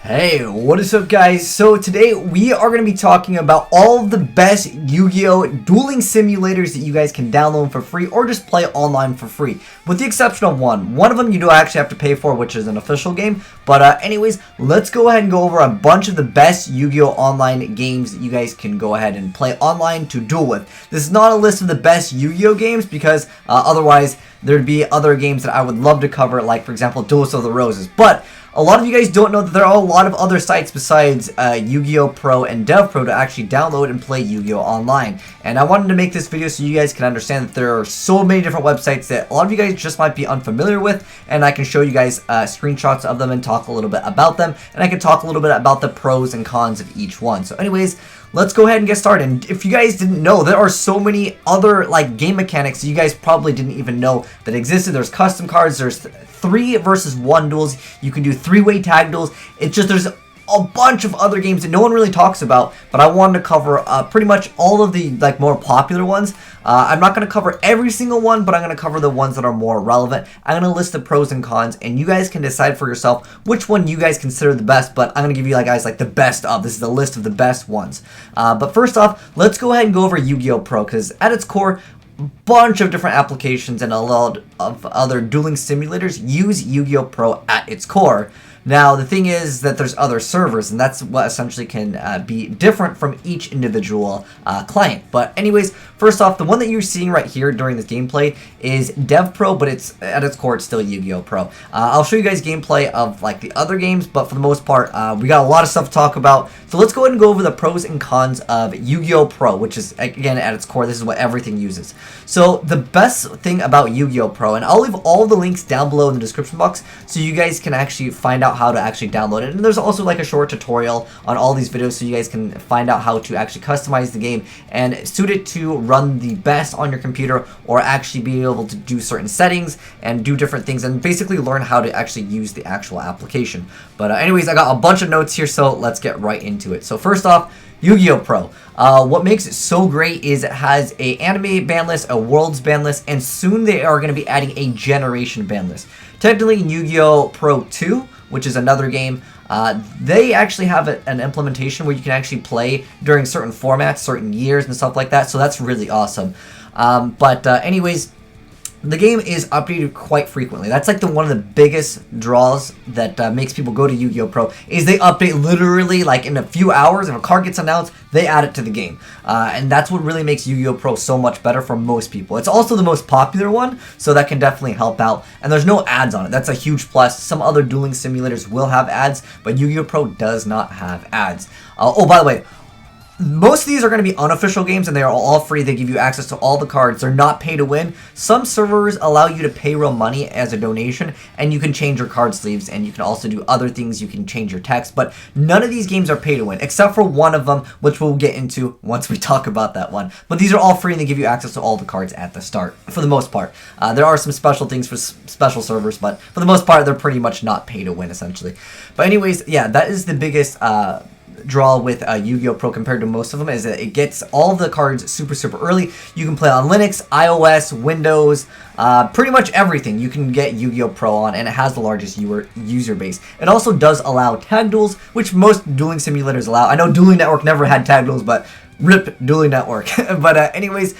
Hey, what is up guys? So today we are going to be talking about all of the best Yu-Gi-Oh! Dueling simulators that you guys can download for free or just play online for free. With the exception of one. One of them you do actually have to pay for, which is an official game. But anyways, let's go ahead and go over a bunch of the best Yu-Gi-Oh! Online games that you guys can go ahead and play online to duel with. This is not a list of the best Yu-Gi-Oh! Games because otherwise there'd be other games that I would love to cover, like for example Duelists of the Roses. But a lot of you guys don't know that there are a lot of other sites besides Yugioh Pro and DevPro to actually download and play Yu-Gi-Oh! Online. And I wanted to make this video so you guys can understand that there are so many different websites that a lot of you guys just might be unfamiliar with, and I can show you guys screenshots of them and talk a little bit about them, and I can talk a little bit about the pros and cons of each one. So anyways, let's go ahead and get started. And if you guys didn't know, there are so many other like game mechanics that you guys probably didn't even know that existed. There's custom cards, there's 3 versus 1 duels, you can do 3-way tag duels. It's just there's a bunch of other games that no one really talks about, but I wanted to cover pretty much all of the like more popular ones. I'm not going to cover every single one, but I'm going to cover the ones that are more relevant. I'm going to list the pros and cons, and you guys can decide for yourself which one you guys consider the best, but I'm going to give you guys like the best of. This is a list of the best ones. But first off, let's go ahead and go over Yu-Gi-Oh! Pro, because at its core, bunch of different applications and a lot of other dueling simulators use Yu-Gi-Oh! Pro at its core. Now, the thing is that there's other servers, and that's what essentially can be different from each individual client. But anyways, first off, the one that you're seeing right here during this gameplay is DevPro, but it's at its core, it's still Yu-Gi-Oh! Pro. I'll show you guys gameplay of like the other games, but for the most part, we got a lot of stuff to talk about. So let's go ahead and go over the pros and cons of Yu-Gi-Oh! Pro, which is, again, at its core, this is what everything uses. So the best thing about Yu-Gi-Oh! Pro, and I'll leave all the links down below in the description box so you guys can actually find out how to actually download it. And there's also like a short tutorial on all these videos so you guys can find out how to actually customize the game and suit it to run the best on your computer, or actually be able to do certain settings and do different things and basically learn how to actually use the actual application. But anyways, I got a bunch of notes here, so let's get right into it. So first off, Yu-Gi-Oh! Pro. What makes it so great is it has a anime ban list, a worlds ban list, and soon they are going to be adding a generation ban list. Technically in Yu-Gi-Oh! Pro 2, which is another game, they actually have an implementation where you can actually play during certain formats, certain years and stuff like that, so that's really awesome. Anyways, the game is updated quite frequently. That's like one of the biggest draws that makes people go to Yu-Gi-Oh! Pro, is they update literally like in a few hours. If a card gets announced, they add it to the game. And that's what really makes Yu-Gi-Oh! Pro so much better for most people. It's also the most popular one, so that can definitely help out. And there's no ads on it. That's a huge plus. Some other dueling simulators will have ads, but Yu-Gi-Oh! Pro does not have ads. Oh, by the way, most of these are going to be unofficial games, and they are all free. They give you access to all the cards. They're not pay to win. Some servers allow you to pay real money as a donation, and you can change your card sleeves, and you can also do other things. You can change your text, but none of these games are pay to win, except for one of them, which we'll get into once we talk about that one. But these are all free, and they give you access to all the cards at the start, for the most part. There are some special things for special servers, but for the most part, they're pretty much not pay to win, essentially. But anyways, yeah, that is the biggest draw with Yu-Gi-Oh! Pro compared to most of them, is that it gets all the cards super early. You can play on Linux, iOS, Windows, pretty much everything you can get Yu-Gi-Oh! Pro on, and it has the largest user base. It also does allow tag duels, which most dueling simulators allow. I know Dueling Network never had tag duels, but RIP Dueling Network. But anyways,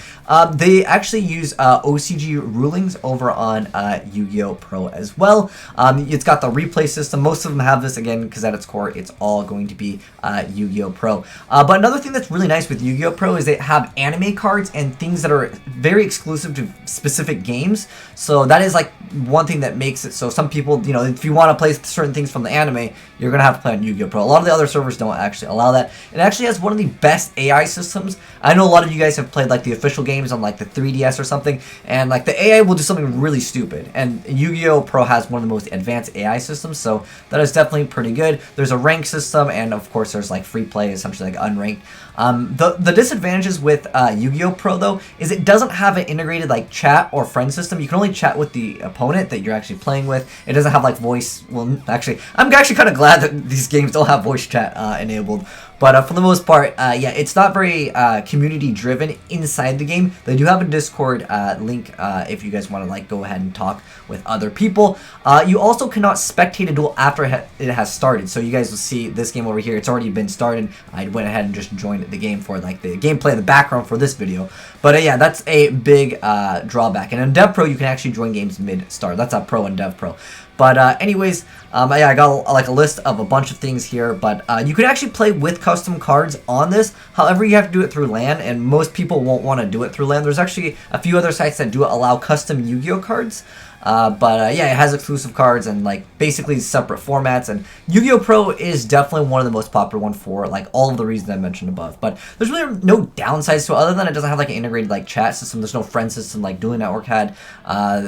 they actually use OCG rulings over on Yu-Gi-Oh! Pro as well. It's got the replay system. Most of them have this, again, because at its core, it's all going to be Yu-Gi-Oh! Pro. But another thing that's really nice with Yu-Gi-Oh! Pro is they have anime cards and things that are very exclusive to specific games. So that is like one thing that makes it so some people, you know, if you want to play certain things from the anime, you're going to have to play on Yu-Gi-Oh! Pro. A lot of the other servers don't actually allow that. It actually has one of the best AI systems. I know a lot of you guys have played like the official games on like the 3DS or something, and like the AI will do something really stupid, and Yu-Gi-Oh! Pro has one of the most advanced AI systems, so that is definitely pretty good. There's a rank system, and of course there's like free play, essentially like unranked. The disadvantages with Yu-Gi-Oh! Pro though is it doesn't have an integrated like chat or friend system. You can only chat with the opponent that you're actually playing with. It doesn't have like voice. Well, actually, I'm actually kind of glad that these games don't have voice chat enabled. But for the most part, yeah, it's not very community driven inside the game. They do have a Discord link if you guys want to like go ahead and talk with other people. You also cannot spectate a duel after it has started. So you guys will see this game over here. It's already been started. I went ahead and just joined the game for like the gameplay in the background for this video. But yeah, that's a big drawback. And in DevPro, you can actually join games mid-start. That's a Pro and DevPro. But anyways, yeah, I got like a list of a bunch of things here, but you can actually play with custom cards on this. However, you have to do it through LAN, and most people won't want to do it through LAN. There's actually a few other sites that do allow custom Yu-Gi-Oh cards. But yeah, it has exclusive cards and like basically separate formats, and Yugioh Pro is definitely one of the most popular ones for like all of the reasons I mentioned above. But there's really no downsides to it other than it doesn't have like an integrated like chat system. There's no friend system like Dueling Network had.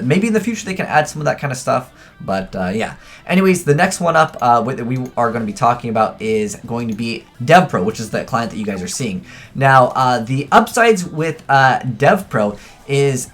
Maybe in the future they can add some of that kind of stuff. But yeah. Anyways, the next one up that we are going to be talking about is going to be DevPro, which is the client that you guys are seeing. Now, the upsides with DevPro is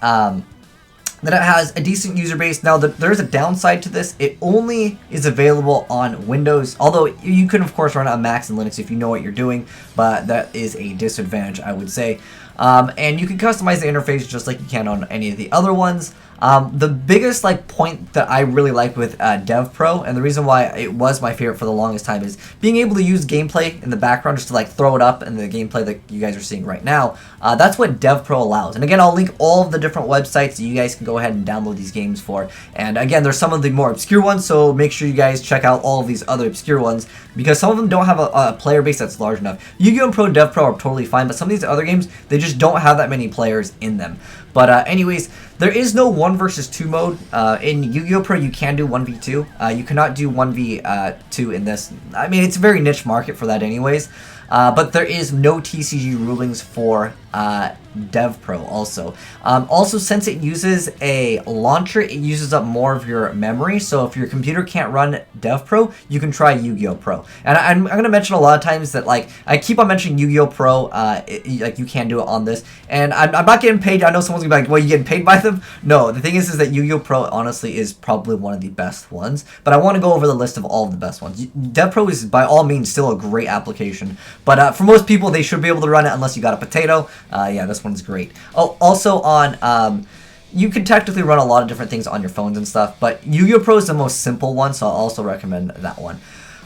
that it has a decent user base. Now, there's a downside to this. It only is available on Windows, although you can, of course, run it on Macs and Linux if you know what you're doing, but that is a disadvantage, I would say. And you can customize the interface just like you can on any of the other ones. The biggest like point that I really like with DevPro, and the reason why it was my favorite for the longest time, is being able to use gameplay in the background just to like throw it up in the gameplay that you guys are seeing right now. That's what DevPro allows. And again, I'll link all of the different websites that you guys can go ahead and download these games for. And again, there's some of the more obscure ones, so make sure you guys check out all of these other obscure ones, because some of them don't have a player base that's large enough. Yugioh Pro, DevPro are totally fine, but some of these other games, they just don't have that many players in them. But anyways, there is no 1 versus 2 mode. In Yugioh Pro, you can do 1v2. You cannot do 1v2 in this. I mean, it's a very niche market for that anyways. But there is no TCG rulings for DevPro also. Also, since it uses a launcher, it uses up more of your memory. So if your computer can't run DevPro, you can try Yugioh Pro. And I'm going to mention a lot of times that like I keep on mentioning Yugioh Pro, like you can do it on this. And I'm not getting paid. I know someone's going to be like, well, you getting paid by them? No, the thing is that Yugioh Pro honestly is probably one of the best ones. But I want to go over the list of all of the best ones. DevPro is by all means still a great application. But for most people, they should be able to run it unless you got a potato. Yeah, this one's great. Oh, also on, you can technically run a lot of different things on your phones and stuff, but Yugioh Pro is the most simple one, so I'll also recommend that one.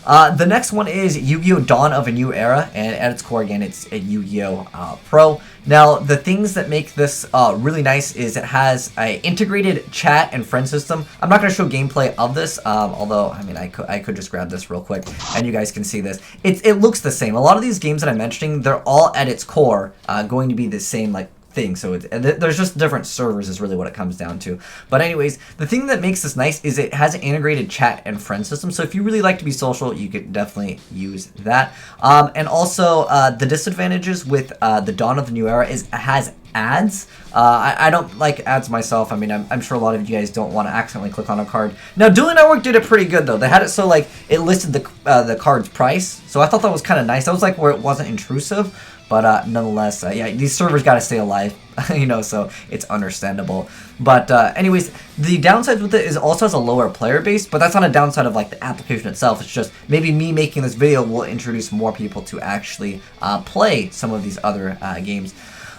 The next one is Yu-Gi-Oh! Dawn of a New Era, and at its core, again, it's a Yu-Gi-Oh! Pro. Now, the things that make this really nice is it has an integrated chat and friend system. I'm not going to show gameplay of this, although, I mean, I could just grab this real quick, and you guys can see this. It looks the same. A lot of these games that I'm mentioning, they're all at its core going to be the same, like, thing. So there's just different servers is really what it comes down to. But anyways, the thing that makes this nice is it has an integrated chat and friend system. So if you really like to be social, you could definitely use that. And also the disadvantages with the Dawn of the New Era is it has ads. I don't like ads myself. I mean, I'm sure a lot of you guys don't want to accidentally click on a card. Now, Dueling Network did it pretty good though. They had it so like it listed the card's price. So I thought that was kind of nice. That was like where it wasn't intrusive. But nonetheless, yeah, these servers got to stay alive, you know, so it's understandable. But anyways, the downside with it is it also has a lower player base, but that's not a downside of like the application itself. It's just maybe me making this video will introduce more people to actually play some of these other games.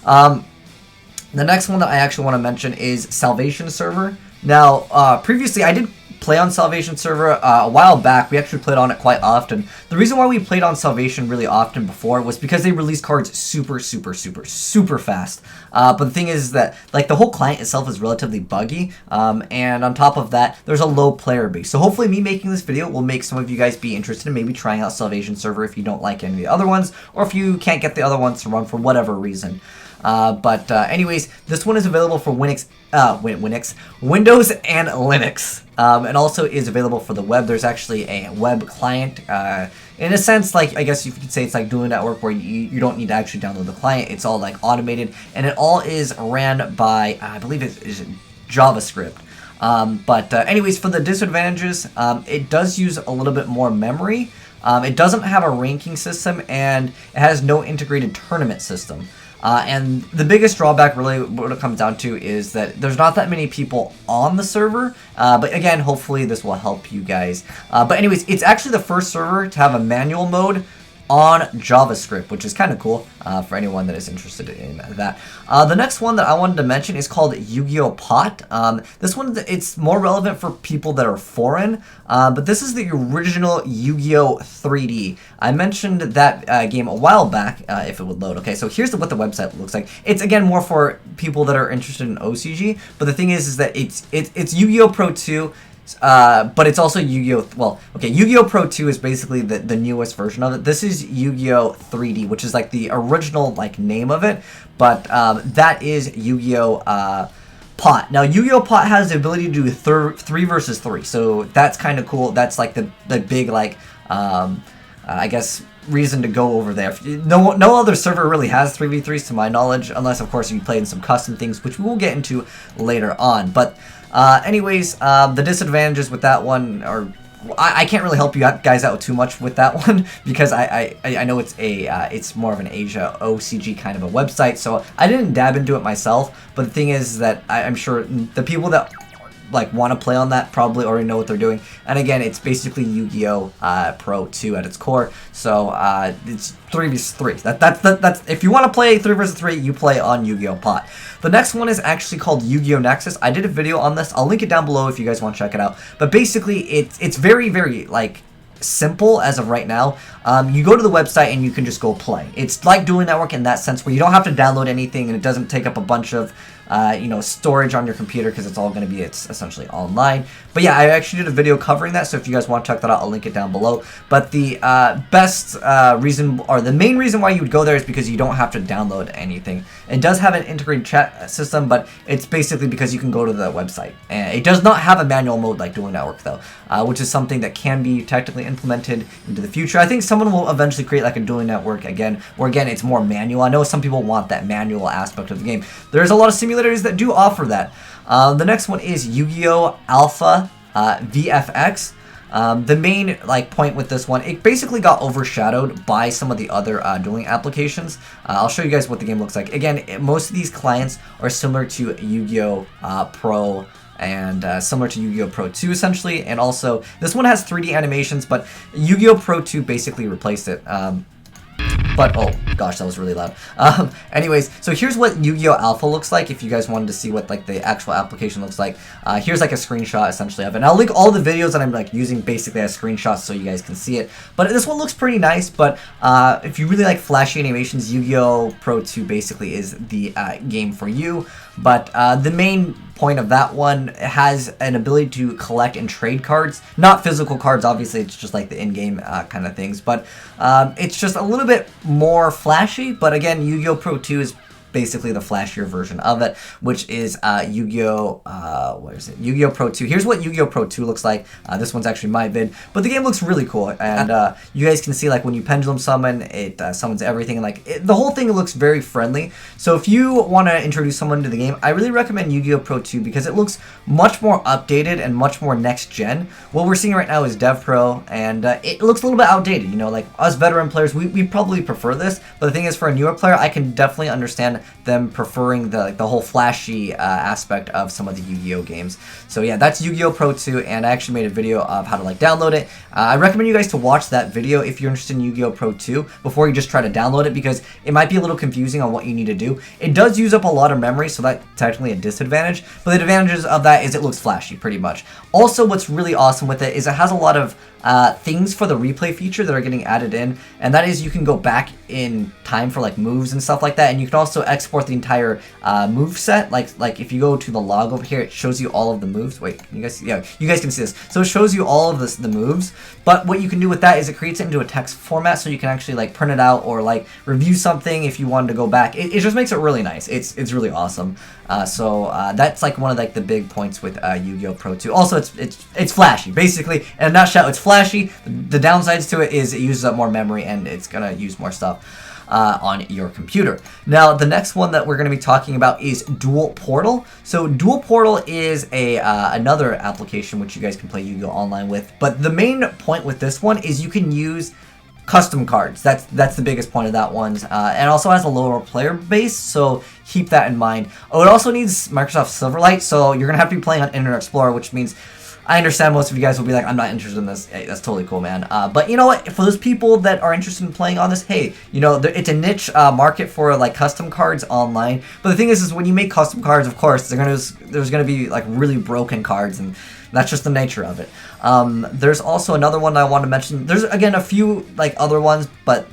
The next one that I actually want to mention is Salvation Server. Now, previously I did play on Salvation Server a while back. We actually played on it quite often. The reason why we played on Salvation really often before was because they released cards super fast. But the thing is that like the whole client itself is relatively buggy, and on top of that, there's a low player base. So hopefully me making this video will make some of you guys be interested in maybe trying out Salvation Server if you don't like any of the other ones, or if you can't get the other ones to run for whatever reason. But anyways, this one is available for Windows and Linux, and also is available for the web. There's actually a web client, in a sense, like I guess you could say it's like Dueling Network, where you don't need to actually download the client. It's all like automated, and it all is ran by I believe it is JavaScript. But anyways, for the disadvantages, it does use a little bit more memory. It doesn't have a ranking system, and it has no integrated tournament system. And the biggest drawback really what it comes down to is that there's not that many people on the server, but again, hopefully this will help you guys. But anyways, it's actually the first server to have a manual mode on JavaScript, which is kind of cool for anyone that is interested in that. The next one that I wanted to mention is called YGOPOT. This one, it's more relevant for people that are foreign, but this is the original Yu-Gi-Oh 3D. I mentioned that game a while back, if it would load. Okay, so here's what the website looks like. It's, again, more for people that are interested in OCG, but the thing is that it's Yu-Gi-Oh Pro 2, but it's also Yu-Gi-Oh! Well, okay, Yu-Gi-Oh! Pro 2 is basically the newest version of it. This is Yu-Gi-Oh! 3D, which is like the original name of it, but that is Yu-Gi-Oh! Pot. Now, Yu-Gi-Oh! Pot has the ability to do 3 versus 3, so that's kind of cool. That's like the big I guess reason to go over there. No other server really has 3v3s to my knowledge, unless of course you play in some custom things, which we will get into later on. But anyways, the disadvantages with that one are, I can't really help you guys out too much with that one because I know it's more of an Asia OCG kind of a website, so I didn't dab into it myself. But the thing is that I'm sure the people that want to play on that probably already know what they're doing. And again, it's basically Yu-Gi-Oh! Pro 2 at its core. So it's 3v3. That's if you want to play 3 versus 3, you play on Yu-Gi-Oh! Pot. The next one is actually called Yu-Gi-Oh! Nexus. I did a video on this. I'll link it down below if you guys want to check it out. But basically, it's very, very simple as of right now. You go to the website and you can just go play. It's like Dueling Network in that sense, where you don't have to download anything and it doesn't take up a bunch of storage on your computer because it's all going to be essentially online. But yeah, I actually did a video covering that, so if you guys want to check that out, I'll link it down below. But the best reason, or the main reason why you would go there is because you don't have to download anything. It does have an integrated chat system, but it's basically because you can go to the website. And it does not have a manual mode like Dueling Network though, which is something that can be technically implemented into the future. I think someone will eventually create a Dueling Network again, where again it's more manual. I know some people want that manual aspect of the game. There's a lot of simulators that do offer that. The next one is Yu-Gi-Oh! Alpha VFX. The main point with this one, it basically got overshadowed by some of the other dueling applications. I'll show you guys what the game looks like. Again, most of these clients are similar to Yu-Gi-Oh! Pro and similar to Yu-Gi-Oh! Pro 2 essentially, and also this one has 3D animations, but Yu-Gi-Oh! Pro 2 basically replaced it. But, oh gosh, that was really loud. Anyways, so here's what Yu-Gi-Oh! Alpha looks like if you guys wanted to see what the actual application looks like. Here's a screenshot essentially of it. And I'll link all the videos that I'm using basically as screenshots so you guys can see it. But this one looks pretty nice, but if you really like flashy animations, Yu-Gi-Oh! Pro 2 basically is the game for you. But the main point of that one has an ability to collect and trade cards. Not physical cards, obviously, it's just the in-game kind of things. But it's just a little bit more flashy. But again, Yu-Gi-Oh! Pro 2 is basically the flashier version of it, which is Yu-Gi-Oh! What is it? Yu-Gi-Oh! Pro 2. Here's what Yu-Gi-Oh! Pro 2 looks like. This one's actually my vid, but the game looks really cool, and you guys can see when you pendulum summon, it summons everything, and the whole thing looks very friendly. So if you want to introduce someone to the game, I really recommend Yu-Gi-Oh! Pro 2 because it looks much more updated and much more next gen. What we're seeing right now is DevPro, and it looks a little bit outdated. Us veteran players, we probably prefer this, but the thing is, for a newer player, I can definitely understand them preferring the whole flashy aspect of some of the Yu-Gi-Oh! Games. So yeah, that's Yu-Gi-Oh! Pro 2, and I actually made a video of how to download it. I recommend you guys to watch that video if you're interested in Yu-Gi-Oh! Pro 2 before you just try to download it, because it might be a little confusing on what you need to do. It does use up a lot of memory, so that's technically a disadvantage, but the advantages of that is it looks flashy pretty much. Also, what's really awesome with it is it has a lot of things for the replay feature that are getting added in, and that is you can go back in time for moves and stuff like that, and you can also export the entire move set. Like if you go to the log over here, it shows you all of the moves. Wait, can you guys see? Yeah, you guys can see this. So it shows you all of the moves, but what you can do with that is it creates it into a text format, so you can actually print it out or review something if you wanted to go back. It just makes it really nice. It's really awesome. So that's one of the big points with Yu-Gi-Oh! Pro 2. Also, it's flashy. Basically, in a nutshell, it's flashy. The downsides to it is it uses up more memory and it's gonna use more stuff on your computer. Now, the next one that we're going to be talking about is Duel Portal. So Duel Portal is another application which you guys can play Yu-Gi-Oh! Online with. But the main point with this one is you can use custom cards. That's the biggest point of that one. And also has a lower player base, so keep that in mind. Oh, it also needs Microsoft Silverlight, so you're going to have to be playing on Internet Explorer, which means I understand most of you guys will be like, I'm not interested in this. Hey, that's totally cool, man. But you know what? For those people that are interested in playing on this, hey, you know, it's a niche market for like custom cards online. But the thing is when you make custom cards, of course, there's gonna be like really broken cards, and that's just the nature of it. There's also another one I want to mention. There's again a few like other ones, but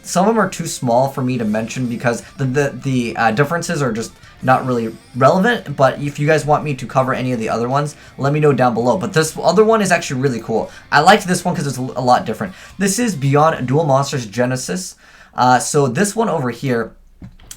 some of them are too small for me to mention because the differences are just not really relevant. But if you guys want me to cover any of the other ones, let me know down below. But this other one is actually really cool. I liked this one because it's a lot different. This is Beyond Duel Monsters GENSIS. So this one over here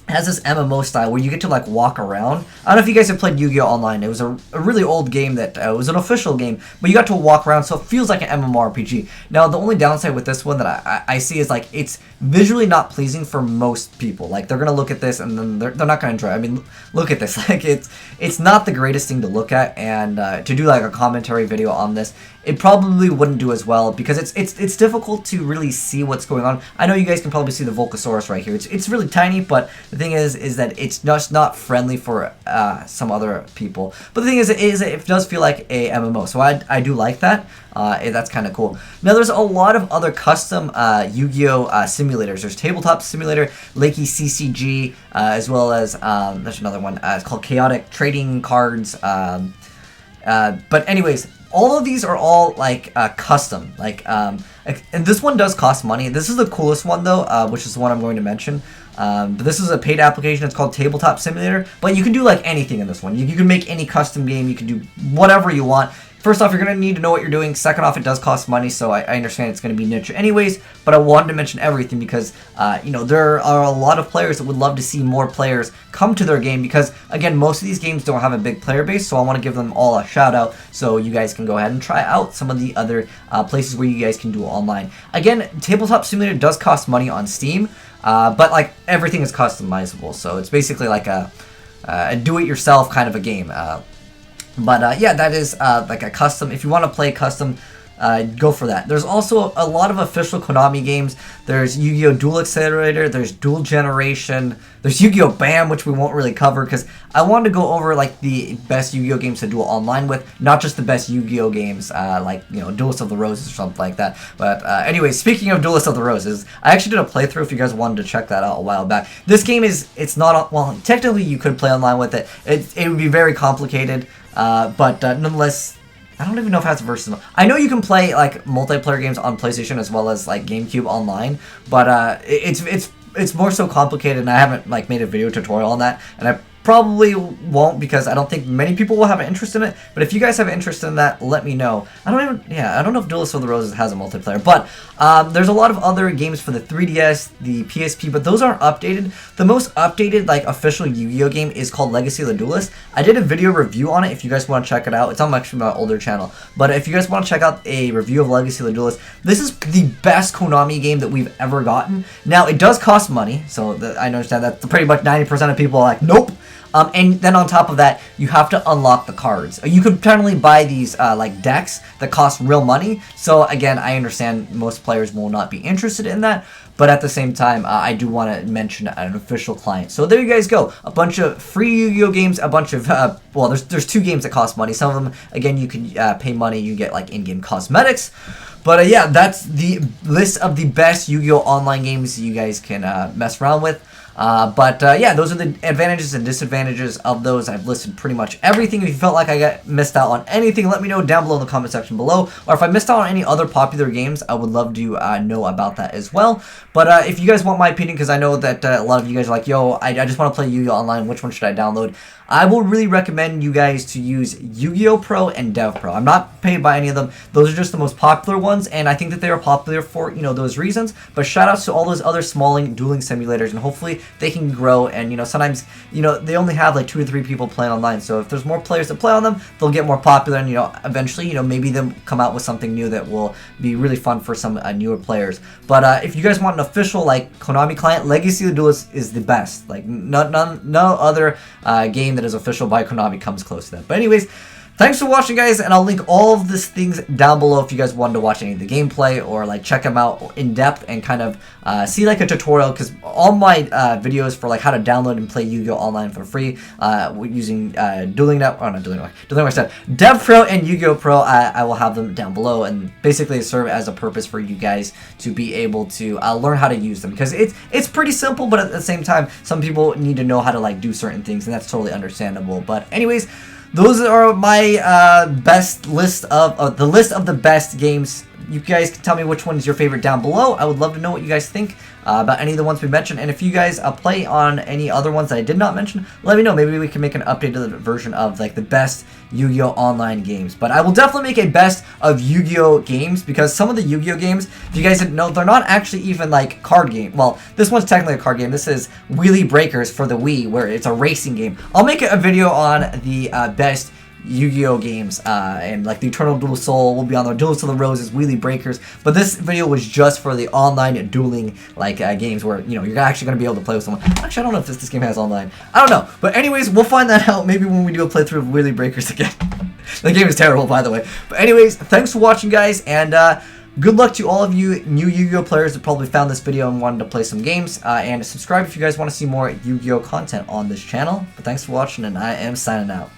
has this MMO style where you get to like walk around. I don't know if you guys have played Yu-Gi-Oh! Online. It was a really old game that was an official game, but you got to walk around, so it feels like an MMORPG. Now, the only downside with this one that I see is like it's visually not pleasing for most people. Like they're gonna look at this and then they're not gonna enjoy it. I mean, look at this. Like it's not the greatest thing to look at, and to do like a commentary video on this, it probably wouldn't do as well because it's difficult to really see what's going on. I know you guys can probably see the Volcasaurus right here. It's really tiny, but the thing is that it's just not friendly for some other people. But the thing is it does feel like a MMO, so I do like that. That's kind of cool. Now there's a lot of other custom Yu-Gi-Oh simulators. There's Tabletop Simulator, LACKEY CCG, as well as there's another one. It's called Chaotic Trading Cards. But anyways, all of these are all like custom, like and this one does cost money. This is the coolest one though, which is the one I'm going to mention. But this is a paid application. It's called Tabletop Simulator, but you can do like anything in this one. You can make any custom game. You can do whatever you want. First off, you're going to need to know what you're doing. Second off, it does cost money, so I understand it's going to be niche anyways, but I wanted to mention everything because, you know, there are a lot of players that would love to see more players come to their game because, again, most of these games don't have a big player base, so I want to give them all a shout out so you guys can go ahead and try out some of the other places where you guys can do online. Again, Tabletop Simulator does cost money on Steam, but, like, everything is customizable, so it's basically like a do-it-yourself kind of a game. But yeah, that is like a custom. If you want to play custom, go for that. There's also a lot of official Konami games. There's Yu-Gi-Oh! Duel Accelerator, there's Duel Generation, there's Yu-Gi-Oh! BAM, which we won't really cover because I wanted to go over like the best Yu-Gi-Oh! Games to duel online with, not just the best Yu-Gi-Oh! Games like, you know, Duelist of the Roses or something like that. But anyway, speaking of Duelist of the Roses, I actually did a playthrough if you guys wanted to check that out a while back. This game it's not, well, technically you could play online with it. It would be very complicated. But nonetheless, I don't even know if it has versus. I know you can play like multiplayer games on PlayStation as well as like GameCube online, but it's more so complicated, and I haven't like made a video tutorial on that, and I probably won't because I don't think many people will have an interest in it. But if you guys have an interest in that, let me know. I don't know if Duelist of the Roses has a multiplayer, but there's a lot of other games for the 3DS, the PSP, but those aren't updated. The most updated like official Yu-Gi-Oh game is called Legacy of the Duelist. I did a video review on it if you guys want to check it out. It's on actually my older channel, but if you guys want to check out a review of Legacy of the Duelist, this is the best Konami game that we've ever gotten. Now it does cost money, so I understand that pretty much 90% of people are like, nope. And then on top of that, you have to unlock the cards. You could technically buy these like decks that cost real money. So again, I understand most players will not be interested in that. But at the same time, I do want to mention an official client. So there you guys go. A bunch of free Yu-Gi-Oh games, a bunch of, well, there's 2 games that cost money. Some of them, again, you can pay money. You get like in-game cosmetics. But yeah, that's the list of the best Yu-Gi-Oh online games you guys can mess around with. Yeah, those are the advantages and disadvantages of those. I've listed pretty much everything. If you felt like I got missed out on anything, let me know down below in the comment section below. Or if I missed out on any other popular games, I would love to know about that as well. But if you guys want my opinion, because I know that a lot of you guys are like, yo, I just want to play Yu-Gi-Oh! Online, which one should I download? I will really recommend you guys to use Yu-Gi-Oh! Pro and DevPro. I'm not paid by any of them. Those are just the most popular ones, and I think that they are popular for, you know, those reasons. But shout outs to all those other dueling simulators, and hopefully they can grow. And, you know, sometimes, you know, they only have like 2 to 3 people playing online. So if there's more players that play on them, they'll get more popular, and, you know, eventually, you know, maybe they'll come out with something new that will be really fun for some newer players. But if you guys want an official, like, Konami client, Legacy of the Duelist is the best. Like, no other game that is official by Konami comes close to that. But anyways, thanks for watching, guys, and I'll link all of these things down below if you guys wanted to watch any of the gameplay or like check them out in depth and kind of see like a tutorial, because all my videos for like how to download and play Yu-Gi-Oh online for free using Dueling Network, oh, not Dueling Network, Dueling Network, DevPro and Yugioh Pro, I will have them down below, and basically serve as a purpose for you guys to be able to learn how to use them, because it's pretty simple, but at the same time some people need to know how to like do certain things, and that's totally understandable. But anyways, those are my best list of the list of the best games. You guys can tell me which one is your favorite down below. I would love to know what you guys think about any of the ones we mentioned. And if you guys play on any other ones that I did not mention, let me know. Maybe we can make an updated version of like the best Yu-Gi-Oh online games. But I will definitely make a best of Yu-Gi-Oh games, because some of the Yu-Gi-Oh games, if you guys didn't know, they're not actually even like card game. Well, this one's technically a card game. This is Wheelie Breakers for the Wii, where it's a racing game. I'll make a video on the best Yu-Gi-Oh games, and like the Eternal Duel Soul will be on there, Duels to the Roses, Wheelie Breakers, but this video was just for the online dueling like games where, you know, you're actually going to be able to play with someone. Actually, I don't know if this game has online. I don't know, but anyways, we'll find that out maybe when we do a playthrough of Wheelie Breakers again. The game is terrible, by the way. But anyways, thanks for watching, guys, and good luck to all of you new Yu-Gi-Oh players that probably found this video and wanted to play some games, and subscribe if you guys want to see more Yu-Gi-Oh content on this channel. But thanks for watching, and I am signing out.